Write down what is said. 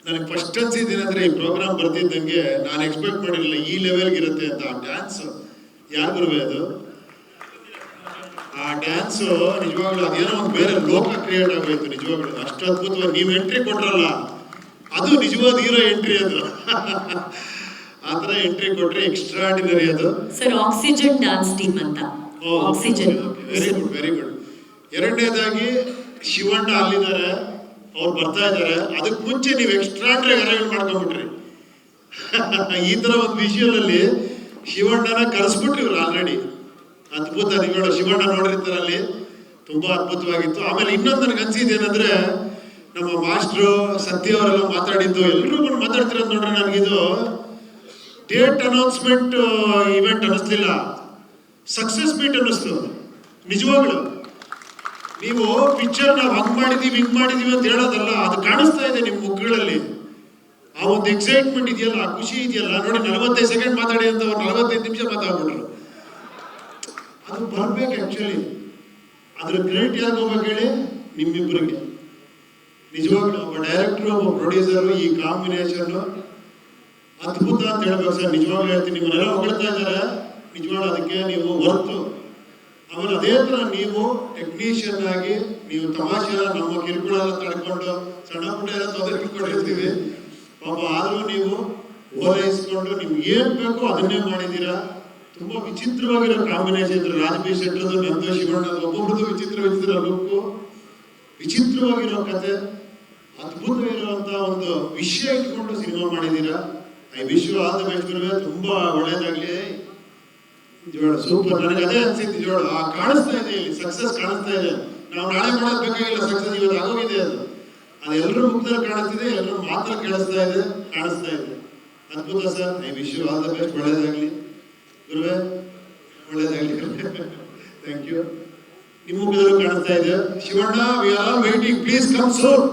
ನನಗೆ ಫಸ್ಟ್ ಅನ್ಸಿದ್ದೇನೆಂದ್ರೆ ಈ ಪ್ರೋಗ್ರಾಮ್ ಬರ್ತಿದ್ದಂಗೆ ನಾನು ಎಕ್ಸ್ಪೆಕ್ಟ್ ಮಾಡಿರಲಿಲ್ಲ ಈ ಲೆವೆಲ್ಗೆ ಇರುತ್ತೆ ಅಂತ. ಆ ಡ್ಯಾನ್ಸ್ ಯಾರಿಗೂ ಅದು ಆ ಡ್ಯಾನ್ಸ್ ನಿಜವಾಗ್ಲೂ ಅದೇನೋ ಒಂದು ಬೇರೆ ಲೋಕ ಕ್ರಿಯೇಟ್ ಆಗೋಯ್ತು. ನಿಜವಾಗ್ಲೂ ಅಷ್ಟು ಅದ್ಭುತವಾಗಿ ನೀವು ಎಂಟ್ರಿ ಕೊಟ್ರಲ್ಲ, ಅದು ನಿಜವಾದ ಹೀರೋ ಎಂಟ್ರಿ ಅದು. ಆ ಥರ ಎಂಟ್ರಿ ಕೊಟ್ರೆ ಎಕ್ಸ್ಟ್ರಾರ್ಡಿನರಿ ಅದು. ಸರ್ ಆಕ್ಸಿಜನ್ ಡ್ಯಾನ್ಸ್ ಟೀಮ್ ಅಂತ. Oxygen very good very good. ಎರಡನೇದಾಗಿ ಶಿವಣ್ಣ ಅಲ್ಲಿದ್ದಾರೆ, ಅವ್ರು ಬರ್ತಾ ಇದ್ದಾರೆ. ಅದಕ್ಕೆ ಮುಂಚೆ ನೀವು ಎಕ್ಸ್ಟ್ರಾರ್ಡಿನರಿ ಅರೇಂಜ್ ಮಾಡ್ಕೊಂಡ್ಬಿಟ್ರಿ. ಈ ತರ ಒಂದು ವಿಷುವಲ್ ಅಲ್ಲಿ ಶಿವಣ್ಣನ ಕರೆಸ್ಬಿಟ್ರಿ ಇವ್ರು ಆಲ್ರೆಡಿ. ಅದ್ಭುತ. ನೀವು ಶಿವಣ್ಣ ನೋಡಿರ್ತಾರೆ ಅಲ್ಲಿ, ತುಂಬಾ ಅದ್ಭುತವಾಗಿತ್ತು. ಆಮೇಲೆ ಇನ್ನೊಂದು ನನಗೆ ಅನ್ಸಿದ್ದೇನೆಂದ್ರೆ, ನಮ್ಮ ಮಾಸ್ಟ್ರು ಸತ್ಯ ಅವರೆಲ್ಲ ಮಾತಾಡಿದ್ದು ಎಲ್ಲರೂ ಬಂದು ಮಾತಾಡ್ತಿರೋದು ನೋಡ್ರಿ, ನನಗಿದು ಡೇಟ್ ಅನೌನ್ಸ್ಮೆಂಟ್ ಇವೆಂಟ್ ಅನ್ನಿಸ್ಲಿಲ್ಲ, ಸಕ್ಸಸ್ ಮೀಟ್ ಅನ್ನಿಸ್ತು. ನಿಜವಾಗ್ಲು ನೀವು ಪಿಕ್ಚರ್ ನಾವು ಹಂಗ್ ಮಾಡಿದೀವಿ ಹಿಂಗ್ ಮಾಡಿದೀವಿ ಅಂತ ಹೇಳೋದಲ್ಲ, ಅದು ಕಾಣಿಸ್ತಾ ಇದೆ ನಿಮ್ಮ ಮುಖಗಳಲ್ಲಿ. ಆ ಒಂದು ಎಕ್ಸೈಟ್ಮೆಂಟ್ ಇದೆಯಲ್ಲ, ಆ ಖುಷಿ ಇದೆಯಲ್ಲ. ನೋಡಿ 45 ಸೆಕೆಂಡ್ ಮಾತಾಡಿ ಅಂತ ಅವ್ರು 45 ನಿಮಿಷ ಮಾತಾಡ್ಬಿಟ್ರು. ಅದು ಬರ್ಬೇಕು ಆಕ್ಚುಲಿ. ಅದ್ರ ಕ್ರೆಡಿಟ್ ಯಾರು ಹೋಗ್ಬೇಕು ಹೇಳಿ? ನಿಮ್ಮಿಬ್ಬರಿಗೆ. ನಿಜವಾಗ್ಲೂ ಒಬ್ಬ ಡೈರೆಕ್ಟರ್ ಒಬ್ಬ ಪ್ರೊಡ್ಯೂಸರ್, ಈ ಕಾಂಬಿನೇಷನ್ ಅದ್ಭುತ ಅಂತ ಹೇಳ್ಬೇಕು ಸರ್. ನಿಜವಾಗ್ಲೂ ಹೇಳ್ತೀನಿ, ನಿಮ್ಮನ್ನೆಲ್ಲ ಹೊಗಳ್ತಾ ಇದ್ದಾರೆ, ನಿಜವಾಗ್ಲೂ ಅದಕ್ಕೆ ನೀವು ಹೊರತು. ಆಮೇಲೆ ಅದೇ ತರ ನೀವು ಟೆಕ್ನಿಷಿಯನ್ ಆಗಿ ನೀವು ತಮಾಷೆ ನಮ್ಮ ಕಿರುಕುಳೆಲ್ಲ ತಡ್ಕೊಂಡು ಸಣ್ಣ ಪುಟ್ಟ ಎಲ್ಲ ತೊಂದರೆ ಇಟ್ಕೊಂಡಿರ್ತೀವಿ ಪಾಪ. ಆದ್ರೂ ನೀವು ಓಲೈಸ್ಕೊಂಡು ನಿಮ್ಗೆ ಏನ್ ಬೇಕೋ ಅದನ್ನೇ ಮಾಡಿದ್ದೀರಾ. ತುಂಬಾ ವಿಚಿತ್ರವಾಗಿರೋ ಕಾಂಬಿನೇಷನ್. ರಾಜಬಿ ಶೆಟ್ಟರದು, ನಂದು, ಶಿವಣ್ಣ, ಒಬ್ಬೊಬ್ರದ್ದು ವಿಚಿತ್ರ ವಿಚಿತ್ರ ಲುಕ್ಕು, ವಿಚಿತ್ರವಾಗಿರೋ ಕತೆ, ಅದ್ಭುತವಿರುವಂತ ಒಂದು ವಿಷಯ ಇಟ್ಕೊಂಡು ಸಿನಿಮಾ ಮಾಡಿದ್ದೀರಾ. I wish you all the best. ತುಂಬಾ ಒಳ್ಳೇದಾಗ್ಲಿ. ಸೂಪರ್. ನನಗೆ ಅದೇ ಅನ್ಸಿತ್ತು ನಿಜವಾಗ್ಲು. ಆ ಕಾಣಿಸ್ತಾ ಇದೆ ಇಲ್ಲಿ, ಸಕ್ಸಸ್ ಕಾಣಿಸ್ತಾ ಇದೆ. ನಾವು ನಾಳೆ ಮಾಡೋದು ಬೇಕಾಗಿಲ್ಲ, ಸಕ್ಸಸ್ ಇವತ್ತು ಆಗೋಗಿದೆ. ಅದು ಎಲ್ಲರೂ ಮುಖದಲ್ಲಿ ಕಾಣಿಸ್ತಿದೆ, ಎಲ್ಲರೂ ಮಾತ್ರ ಕಾಣಿಸ್ತಾ ಇದೆ. ಅದ್ಭುತ sir. I wish you all the best. ಒಳ್ಳೇದಾಗ್ಲಿ ಗುರುವೇ, ಒಳ್ಳೇದಾಗ್ಲಿ. Thank you. ನಿಮ್ಮ ಮುಖದಲ್ಲೂ ಕಾಣಿಸ್ತಾ ಇದೆ. Shivanna, we are all waiting, please come soon.